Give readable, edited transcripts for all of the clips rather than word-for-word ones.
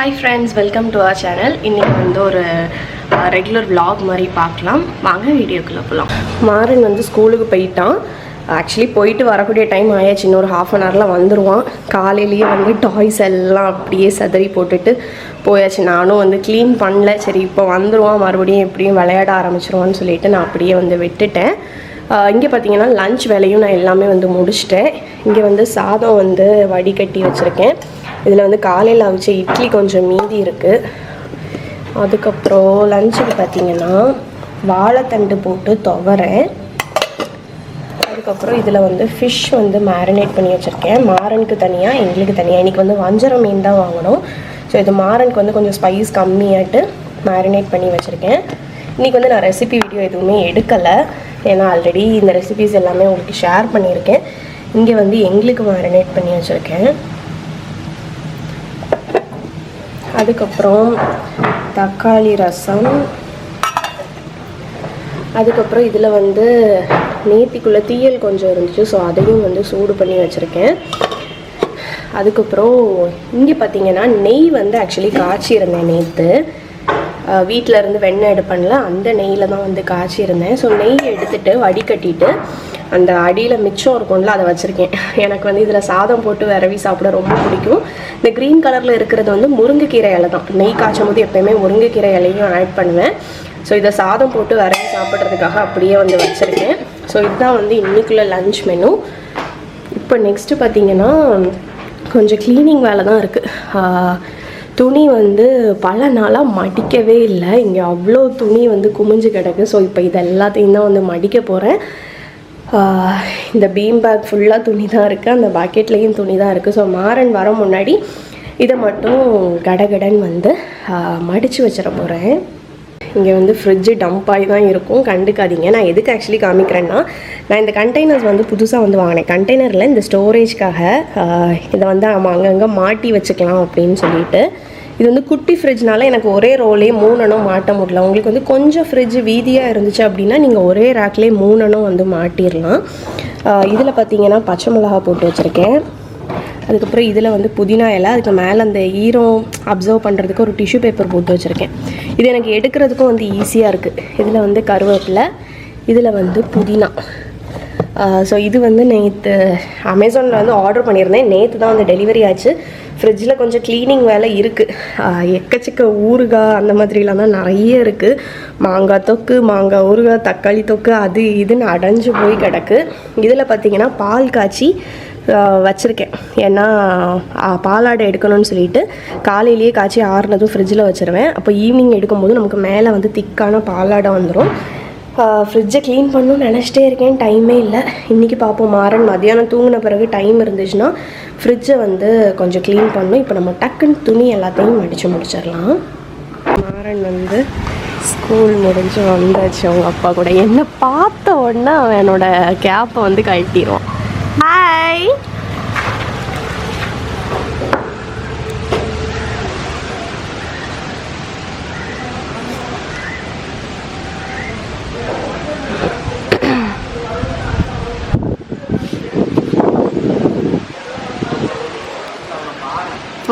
Hi friends, welcome to our channel. இன்னைக்கு வந்து ஒரு ரெகுலர் vlog மாதிரி பார்க்கலாம். வாங்க வீடியோக்குள்ள போலாம். மாறன் வந்து ஸ்கூலுக்கு போயிட்டான். ஆக்சுவலி போயிட்டு வரக்கூடிய டைம் ஆயாச்சு. இன்னொரு ஹாஃப் அன் ஹவரில் வந்துடுவான். காலையிலேயே வந்து டாய்ஸ் எல்லாம் அப்படியே சதறி போட்டுட்டு போயாச்சு. நானும் வந்து க்ளீன் பண்ணல. சரி இப்போ வந்துடுவான், மறுபடியும் எப்படியும் விளையாட ஆரம்பிச்சிருவான்னு சொல்லிட்டு நான் அப்படியே வந்து விட்டுட்டேன். இங்கே பார்த்தீங்கன்னா லஞ்ச் வேலையும் நான் எல்லாமே வந்து முடிச்சிட்டேன். இங்கே வந்து சாதம் வந்து வடிகட்டி வச்சுருக்கேன். இதில் வந்து காலையில் அவிச்ச இட்லி கொஞ்சம் மீதி இருக்குது. அதுக்கப்புறம் லஞ்சுக்கு பார்த்தீங்கன்னா வாழைத்தண்டு போட்டு துவரேன். அதுக்கப்புறம் இதில் வந்து ஃபிஷ் வந்து மேரினேட் பண்ணி வச்சுருக்கேன். மாறனுக்கு தனியாக, எங்களுக்கு தனியாக. இன்றைக்கி வந்து வஞ்சரம் மீன் தான் வாங்கணும். ஸோ இது மாறனுக்கு வந்து கொஞ்சம் ஸ்பைஸ் கம்மியாட்டு மேரினேட் பண்ணி வச்சுருக்கேன். இன்றைக்கி வந்து நான் ரெசிபி வீடியோ எதுவுமே எடுக்கலை, ஏன்னா ஆல்ரெடி இந்த ரெசிபிஸ் எல்லாமே உங்களுக்கு ஷேர் பண்ணியிருக்கேன். இங்கே வந்து எங்களுக்கு மேரினேட் பண்ணி வச்சுருக்கேன். அதுக்கப்புறம் தக்காளி ரசம். அதுக்கப்புறம் இதில் வந்து நேத்திக்குள்ளே தீயல் கொஞ்சம் இருந்துச்சு, ஸோ அதையும் வந்து சூடு பண்ணி வச்சுருக்கேன். அதுக்கப்புறம் இங்கே பார்த்தீங்கன்னா நெய் வந்து ஆக்சுவலி காய்ச்சிருந்தேன் நேற்று. வீட்டில் இருந்து வெண்ணெய் எடுப்பேன்ல, அந்த நெய்யில் தான் வந்து காய்ச்சிருந்தேன். ஸோ நெய் எடுத்துகிட்டு வடிகட்டிட்டு அந்த அடியில் மிச்சம் இருக்கும்ல அதை வச்சுருக்கேன். எனக்கு வந்து இதில் சாதம் போட்டு விரவி சாப்பிட ரொம்ப பிடிக்கும். இந்த க்ரீன் கலரில் இருக்கிறது வந்து முருங்கைக்கீரை இலை தான். நெய் காய்ச்சும் போது எப்போயுமே முருங்கைக்கீரை இலையும் ஆட் பண்ணுவேன். ஸோ இதை சாதம் போட்டு விரவி சாப்பிட்றதுக்காக அப்படியே வந்து வச்சுருக்கேன். ஸோ இதுதான் வந்து இன்றைக்குள்ள லன்ச் மெனு. இப்போ நெக்ஸ்ட்டு பார்த்திங்கன்னா கொஞ்சம் க்ளீனிங் வேலை தான் இருக்குது. துணி வந்து பல நாளாக மடிக்கவே இல்லை. இங்கே அவ்வளோ துணி வந்து குமிஞ்சு கிடக்கு. ஸோ இப்போ இது எல்லாத்தையும் தான் வந்து மடிக்க போகிறேன். இந்த பீம் பேக் ஃபுல்லாக துணி தான் இருக்குது, அந்த பக்கெட்லேயும் துணி தான் இருக்குது. ஸோ மாறன் வர முன்னாடி இதை மட்டும் கடகடன் வந்து மடித்து வச்சிட போகிறேன். இங்கே வந்து ஃப்ரிட்ஜு டம்ப் ஆகி தான் இருக்கும், கண்டுக்காதீங்க. நான் எதுக்கு ஆக்சுவலி காமிக்கிறேன்னா, நான் இந்த கண்டெய்னர்ஸ் வந்து புதுசாக வந்து வாங்கினேன். கண்டெய்னரில் இந்த ஸ்டோரேஜ்க்காக இதை வந்து நம்ம அங்கங்கே மாட்டி வச்சுக்கலாம் அப்படின்னு சொல்லிட்டு. இது வந்து குட்டி ஃப்ரிட்ஜ்னால எனக்கு ஒரே ரோலே 3 அணம் மாட்ட முடியல. உங்களுக்கு வந்து கொஞ்சம் ஃப்ரிட்ஜ் வீதியாக இருந்துச்சு அப்படின்னா நீங்கள் ஒரே ரேக்லேயே 3 அணம் வந்து மாட்டிடலாம். இதில் பார்த்தீங்கன்னா பச்சை மிளகா போட்டு வச்சுருக்கேன். அதுக்கப்புறம் இதில் வந்து புதினா இலை, அதுக்கு மேலே அந்த ஈரம் அப்சர்வ் பண்ணுறதுக்கு ஒரு டிஷ்யூ பேப்பர் போட்டு வச்சுருக்கேன். இது எனக்கு எடுக்கிறதுக்கும் வந்து ஈஸியாக இருக்குது. இதில் வந்து கருவேப்பிலை, இதில் வந்து புதினா. ஸோ இது வந்து நேற்று அமேசானில் வந்து ஆர்டர் பண்ணியிருந்தேன். நேற்று தான் வந்து டெலிவரி ஆச்சு. ஃப்ரிட்ஜில் கொஞ்சம் க்ளீனிங் வேலை இருக்குது. எக்கச்சக்க ஊறுகாய் அந்த மாதிரிலாம் தான் நிறைய இருக்குது. மாங்காய் தொக்கு, மாங்காய் ஊறுகாய், தக்காளி தொக்கு, அது இதுன்னு அடைஞ்சு போய் கிடக்கு. இதில் பார்த்திங்கன்னா பால் காய்ச்சி வச்சுருக்கேன். ஏன்னா பாலாடை எடுக்கணும்னு சொல்லிட்டு காலையிலேயே காய்ச்சி ஆறுனதும் ஃப்ரிட்ஜில் வச்சுருவேன். அப்போ ஈவினிங் எடுக்கும்போது நமக்கு மேலே வந்து திக்கான பாலாடை வந்துடும். ஃப்ரிட்ஜை க்ளீன் பண்ணணும்னு நினச்சிட்டே இருக்கேன், டைமே இல்லை. இன்றைக்கி பார்ப்போம். மாறன் மதியானம் தூங்கின பிறகு டைம் இருந்துச்சுன்னா ஃப்ரிட்ஜை வந்து கொஞ்சம் க்ளீன் பண்ணணும். இப்போ நம்ம டக்குன்னு துணி எல்லாத்தையும் மடித்து முடிச்சிடலாம். மாறன் வந்து ஸ்கூல் முடிஞ்சு வந்தாச்சு அவங்க அப்பா கூட. என்னை பார்த்த உடனே அவன் என்னோட கேப்பை வந்து கழட்டிடுவான். ஹாய்,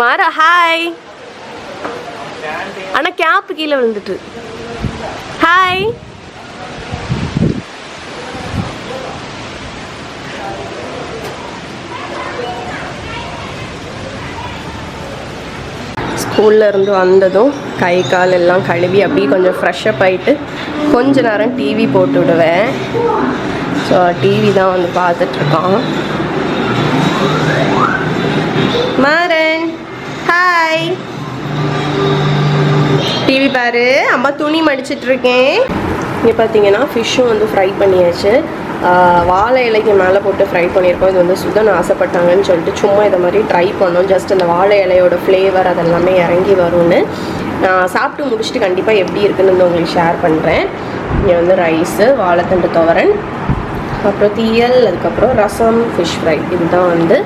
மாறா ஹாய். ஆனால் கேப்பு கீழே விழுந்துட்டு. ஹாய். ஸ்கூலில் இருந்து வந்ததும் கை கால் எல்லாம் கழுவி அப்படியே கொஞ்சம் ஃப்ரெஷ்ஷப் ஆகிட்டு கொஞ்ச நேரம் டிவி போட்டு விடுவேன். ஸோ டிவி தான் வந்து பார்த்துட்ருக்கான். மாறன் ஹாய். டிவி பாரு, அம்மா துணி மடிச்சிட்ருக்கேன். இங்கே பார்த்தீங்கன்னா ஃபிஷ்ஷும் வந்து ஃப்ரை பண்ணியாச்சு. வாழை இலைக்கு மேலே போட்டு ஃப்ரை பண்ணியிருக்கோம். இது வந்து சுதன் ஆசைப்பட்டாங்கன்னு சொல்லிட்டு சும்மா இதை மாதிரி ட்ரை பண்ணோம். ஜஸ்ட் அந்த வாழை இலையோட ஃப்ளேவர் அதெல்லாமே இறங்கி வரும்னு. நான் சாப்பிட்டு முடிச்சுட்டு கண்டிப்பாக எப்படி இருக்குன்னு வந்து உங்களுக்கு ஷேர் பண்ணுறேன். இங்கே வந்து ரைஸு, வாழைத்தண்டு துவரன், அப்புறம் தீயல், அதுக்கப்புறம் ரசம், ஃபிஷ் ஃப்ரை. இதுதான் வந்து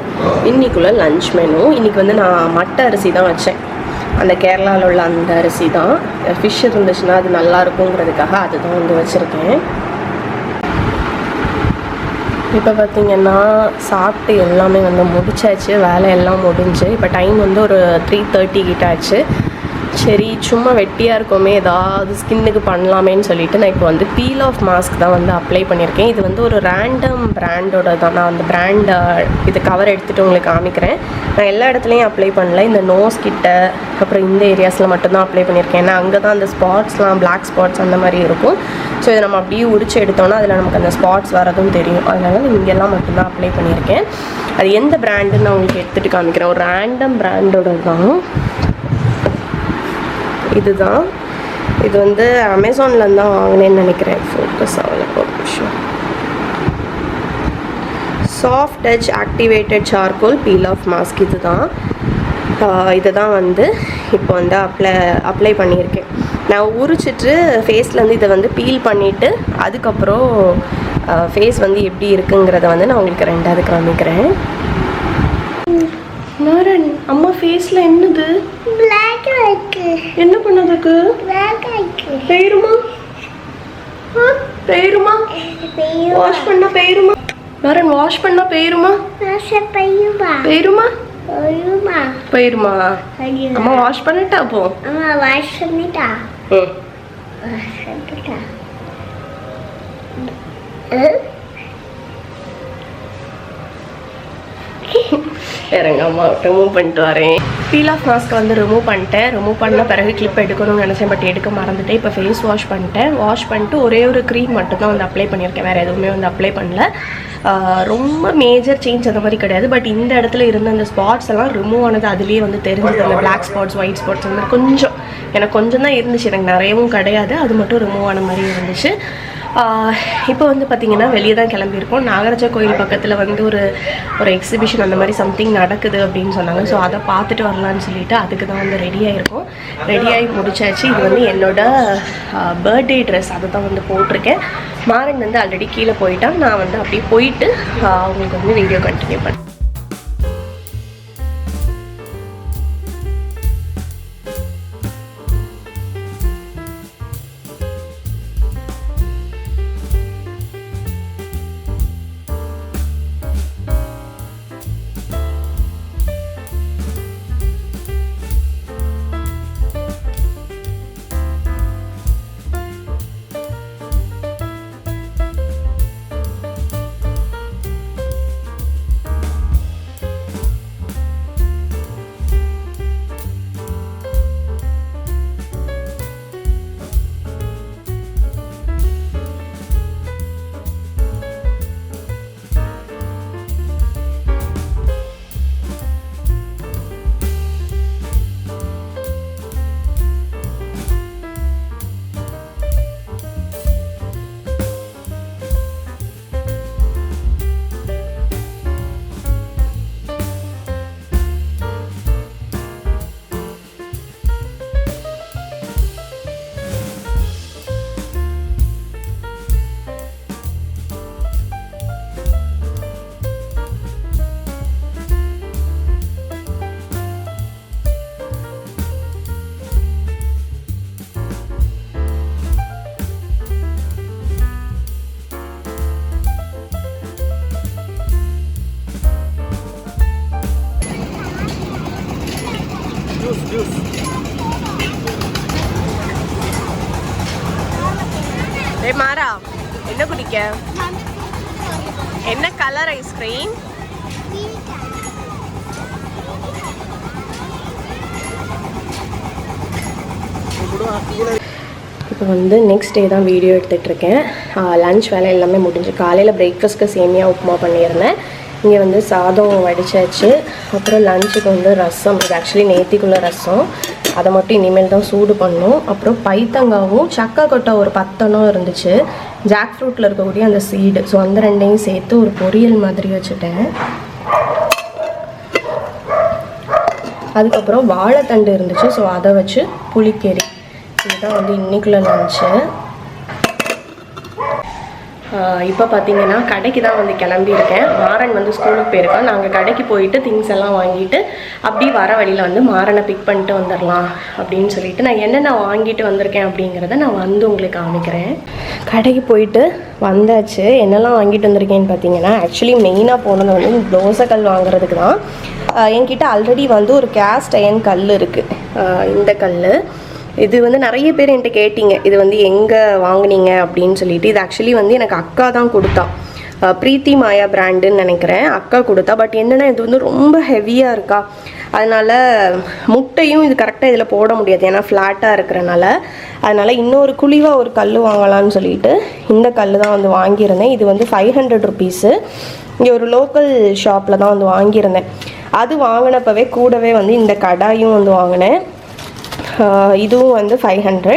இன்றைக்குள்ள லன்ச் மெனு. இன்றைக்கி வந்து நான் மட்டை அரிசி தான் வச்சேன். அந்த கேரளாவில் உள்ள அந்த அரிசி தான். ஃபிஷ் இருந்துச்சுன்னா அது நல்லா இருக்குங்கிறதுக்காக அதுதான் வந்து வச்சுருக்கேன். இப்போ பார்த்தீங்கன்னா சாப்பிட்டு எல்லாமே வந்து முடிச்சாச்சு, வேலையெல்லாம் முடிஞ்சு. இப்போ டைம் வந்து ஒரு 3:30 கிட்ட ஆச்சு. சரி சும்மா வெட்டியாக இருக்கோமே, ஏதாவது ஸ்கின்னுக்கு பண்ணலாமேன்னு சொல்லிட்டு நான் இப்போ வந்து பீல் ஆஃப் மாஸ்க் தான் வந்து அப்ளை பண்ணியிருக்கேன். இது வந்து ஒரு ரேண்டம் பிராண்டோட தான். நான் அந்த பிராண்டை இது கவர் எடுத்துகிட்டு உங்களுக்கு காமிக்கிறேன். நான் எல்லா இடத்துலையும் அப்ளை பண்ணல, இந்த நோஸ் கிட்ட அப்புறம் இந்த ஏரியாஸில் மட்டும்தான் அப்ளை பண்ணியிருக்கேன். ஏன்னா அங்கே தான் அந்த ஸ்பாட்ஸ்லாம் பிளாக் ஸ்பாட்ஸ் அந்த மாதிரி இருக்கும். ஸோ இதை நம்ம அப்படியே உரிச்சு எடுத்தோன்னா அதில் நமக்கு அந்த ஸ்பாட்ஸ் வரதும் தெரியும். அதனால நான் இங்கெல்லாம் மட்டும்தான் அப்ளை பண்ணியிருக்கேன். அது எந்த பிராண்டுன்னு நான் உங்களுக்கு எடுத்துகிட்டு காமிக்கிறேன். ஒரு ரேண்டம் பிராண்டோட தான் இதுதான். இது வந்து அமேசானில் தான் வாங்கினேன்னு நினைக்கிறேன். ஃபோக்கஸ் ஆகலை ஒரு நிமிஷம். Soft touch activated charcoal peel off mask இதுதான். இதை தான் வந்து இப்போ வந்து அப்ளை பண்ணியிருக்கேன். நான் உரிச்சிட்டு ஃபேஸ்லேருந்து இதை வந்து பீல் பண்ணிவிட்டு அதுக்கப்புறம் ஃபேஸ் வந்து எப்படி இருக்குங்கிறத வந்து நான் உங்களுக்கு ரெண்டாவது காமிக்கிறேன். நாரன் அம்மா ஃபேஸ்ல என்னது? பிளாக் இருக்கு. என்ன பண்ணதுக்கு? பிளாக் இருக்கு. பேருமா? பேருமா? வாஷ் பண்ணா பேருமா? நாரன் வாஷ் பண்ணா பேருமா? பேருமா. பேருமா? பேருமா. பேருமா? அம்மா வாஷ் பண்ணிட்டா அப்போ? அம்மா வாஷ் பண்ணிட்டா. வாஷ் பண்ணிட்டா. வேறங்க அம்மா ரிமூவ் பண்ணிட்டு வரேன். பீல் ஆஃப் மாஸ்க் வந்து ரிமூவ் பண்ணிட்டேன். ரிமூவ் பண்ண பிறகு கிளிப் எடுக்கணும்னு நினச்சேன், பட் எடுக்க மறந்துட்டேன். இப்போ ஃபேஸ் வாஷ் பண்ணிட்டேன். வாஷ் பண்ணிட்டு ஒரே ஒரு க்ரீம் மட்டும்தான் வந்து அப்ளை பண்ணியிருக்கேன், வேறு எதுவுமே வந்து அப்ளை பண்ணல. ரொம்ப மேஜர் சேஞ்ச் அந்த மாதிரி கிடையாது. பட் இந்த இடத்துல இருந்த அந்த ஸ்பாட்ஸ் எல்லாம் ரிமூவ் ஆனது அதுலேயே வந்து தெரிஞ்சது. அந்த பிளாக் ஸ்பாட்ஸ், ஒயிட் ஸ்பாட்ஸ் அந்த மாதிரி கொஞ்சம் எனக்கு கொஞ்சம் தான் இருந்துச்சு, எனக்கு நிறையவும் கிடையாது. அது மட்டும் ரிமூவ் ஆன மாதிரி இருந்துச்சு. இப்போ வந்து பார்த்திங்கன்னா வெளியே தான் கிளம்பியிருக்கோம். நாகராஜா கோயில் பக்கத்தில் வந்து ஒரு எக்ஸிபிஷன் அந்த மாதிரி சம்திங் நடக்குது அப்படின்னு சொன்னாங்க. ஸோ அதை பார்த்துட்டு வரலான்னு சொல்லிட்டு அதுக்கு தான் வந்து ரெடியாகிருக்கோம். ரெடியாகி முடிச்சாச்சு. இது வந்து என்னோடய பர்த்டே ட்ரெஸ், அதை தான் வந்து போட்டிருக்கேன். மாறன் வந்து ஆல்ரெடி கீழே போயிட்டான். நான் வந்து அப்படியே போயிட்டு அவங்களுக்கு வந்து வீடியோ கண்டினியூ பண்ணேன். மாறா என்ன குடிக்க? என்ன கலர் ஐஸ்கிரீம்? இப்போ வந்து நெக்ஸ்ட் டே தான் வீடியோ எடுத்துகிட்ருக்கேன். லன்ச் வேலை எல்லாமே முடிஞ்சு. காலையில் பிரேக்ஃபாஸ்ட்க்கு சேமியா உப்புமா பண்ணியிருந்தேன். இங்கே வந்து சாதம் வடிச்சாச்சு. அப்புறம் லஞ்சுக்கு வந்து ரசம். இது ஆக்சுவலி நேத்திக்குள்ள ரசம், அதை மட்டும் இனிமேல் தான் சூடு பண்ணணும். அப்புறம் பைத்தங்காவும் சக்கா கொட்டை ஒரு 10 இருந்துச்சு, ஜாக் ஃப்ரூட்டில் இருக்கக்கூடிய அந்த சீடு. ஸோ அந்த ரெண்டையும் சேர்த்து ஒரு பொரியல் மாதிரி வச்சுட்டேன். அதுக்கப்புறம் வாழைத்தண்டு இருந்துச்சு, ஸோ அதை வச்சு புளிக்கறி. இதுதான் வந்து இன்றைக்குள்ள லஞ்சு. இப்போ பார்த்தீங்கன்னா கடைக்கு தான் வந்து கிளம்பியிருக்கேன். மாறன் வந்து ஸ்கூலுக்கு போயிருக்கோம். நாங்கள் கடைக்கு போயிட்டு திங்ஸ் எல்லாம் வாங்கிட்டு அப்படி வர வழியில் வந்து மாறனை பிக் பண்ணிட்டு வந்துடலாம் அப்படின்னு சொல்லிட்டு நான் என்னென்ன வாங்கிட்டு வந்திருக்கேன் அப்படிங்கிறத நான் வந்து உங்களுக்கு காமிக்கிறேன். கடைக்கு போயிட்டு வந்தாச்சு. என்னெல்லாம் வாங்கிட்டு வந்திருக்கேன்னு பார்த்தீங்கன்னா, ஆக்சுவலி மெயினாக போனது வந்து தோசைக்கல் வாங்குறதுக்கு தான். என்கிட்ட ஆல்ரெடி வந்து ஒரு கேஸ்ட் அயன் கல் இருக்குது. இந்த கல் இது வந்து நிறைய பேர் என்கிட்ட கேட்டிங்க, இது வந்து எங்கே வாங்குனீங்க அப்படின்னு சொல்லிட்டு. இது ஆக்சுவலி வந்து எனக்கு அக்கா தான் கொடுத்தா. பிரீத்தி மாயா பிராண்டுன்னு நினைக்கிறேன், அக்கா கொடுத்தா. பட் என்னென்னா இது வந்து ரொம்ப ஹெவியாக இருக்கா, அதனால் முட்டையும் இது கரெக்டாக இதில் போட முடியாது, ஏன்னா ஃப்ளாட்டாக இருக்கிறனால. அதனால் இன்னொரு குழிவாக ஒரு கல் வாங்கலான்னு சொல்லிட்டு இந்த கல் தான் வந்து வாங்கியிருந்தேன். இது வந்து 500 ருபீஸு. இங்கே ஒரு லோக்கல் ஷாப்பில் தான் வந்து வாங்கியிருந்தேன். அது வாங்கினப்பவே கூடவே வந்து இந்த கடாயும் வந்து வாங்கினேன். இதுவும் வந்து 500.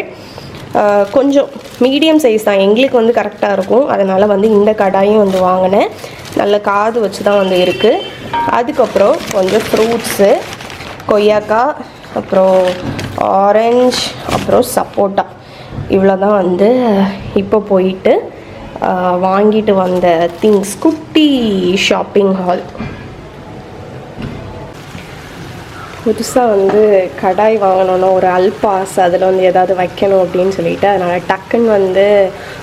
கொஞ்சம் மீடியம் சைஸ் தான், எங்களுக்கு வந்து கரெக்டாக இருக்கும். அதனால் வந்து இந்த கடாயும் வந்து வாங்கினேன். நல்ல காது வச்சு தான் வந்து இருக்குது. அதுக்கப்புறம் கொஞ்சம் ஃப்ரூட்ஸு, கொய்யாக்காய், அப்புறம் ஆரஞ்ச், அப்புறம் சப்போட்டா, இவ்வளோ தான் வந்து இப்போ போயிட்டு வாங்கிட்டு வந்த திங்ஸ். குட்டி ஷாப்பிங் ஹால். புதுசாக வந்து கடாய் வாங்கணுன்னா ஒரு அல்பாஸ் அதில் வந்து எதாவது வைக்கணும் அப்படின்னு சொல்லிட்டு, அதனால் டக்குன்னு வந்து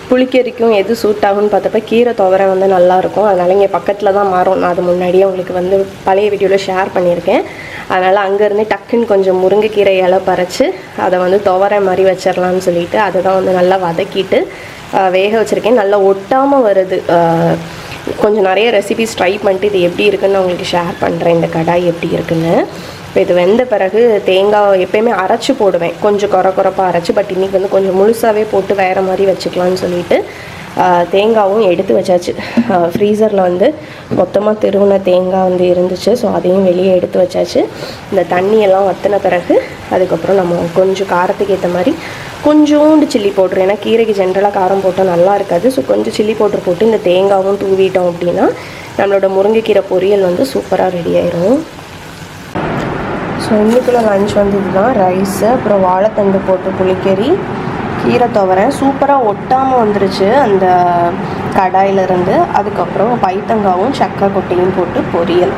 புளிக்கறிக்கும் எது சூட் ஆகும்னு பார்த்தப்ப கீரை துவரை வந்து நல்லாயிருக்கும். அதனால் இங்கே பக்கத்தில் தான் மாறும். நான் அது முன்னாடியே உங்களுக்கு வந்து பழைய வீடியோவில் ஷேர் பண்ணியிருக்கேன். அதனால் அங்கேருந்து டக்குன்னு கொஞ்சம் முருங்கைக்கீரை இலை பறித்து அதை வந்து துவரை மாதிரி வச்சிடலான்னு சொல்லிட்டு அதை தான் வந்து நல்லா வதக்கிட்டு வேக வச்சுருக்கேன். நல்லா ஒட்டாமல் வருது. கொஞ்சம் நிறைய ரெசிபிஸ் ட்ரை பண்ணிட்டு இது எப்படி இருக்குன்னு நான் உங்களுக்கு ஷேர் பண்ணுறேன், இந்த கடாய் எப்படி இருக்குன்னு. இப்போ இது வெந்த பிறகு தேங்காய் எப்போயுமே அரைச்சி போடுவேன், கொஞ்சம் குறப்பாக அரைச்சி. பட் இன்றைக்கி வந்து கொஞ்சம் முழுசாகவே போட்டு வேறு மாதிரி வச்சுக்கலான்னு சொல்லிட்டு தேங்காயும் எடுத்து வச்சாச்சு. ஃப்ரீசரில் வந்து மொத்தமாக திருவுன தேங்காய் வந்து இருந்துச்சு. ஸோ அதையும் வெளியே எடுத்து வச்சாச்சு. இந்த தண்ணியெல்லாம் வற்றின பிறகு அதுக்கப்புறம் நம்ம கொஞ்சம் காரத்துக்கு ஏற்ற மாதிரி கொஞ்சோண்டு சில்லி பவுட்ரு, ஏன்னா கீரைக்கு ஜென்ரலாக காரம் போட்டால் நல்லா இருக்காது. ஸோ கொஞ்சம் சில்லி பவுட்ரு போட்டு இந்த தேங்காயும் தூவிட்டோம் அப்படின்னா நம்மளோட முருங்கைக்கீரை பொரியல் வந்து சூப்பராக ரெடி ஆயிரும். ஸோ இன்றைக்குள்ள லஞ்ச் வந்து இதுதான். ரைஸு, அப்புறம் வாழைத்தண்டு போட்டு புளிக்கறி, கீரை துவரை சூப்பராக ஒட்டாமல் வந்துருச்சு அந்த கடாயிலிருந்து. அதுக்கப்புறம் பைத்தங்காவும் சக்கரை கொட்டையும் போட்டு பொரியல்.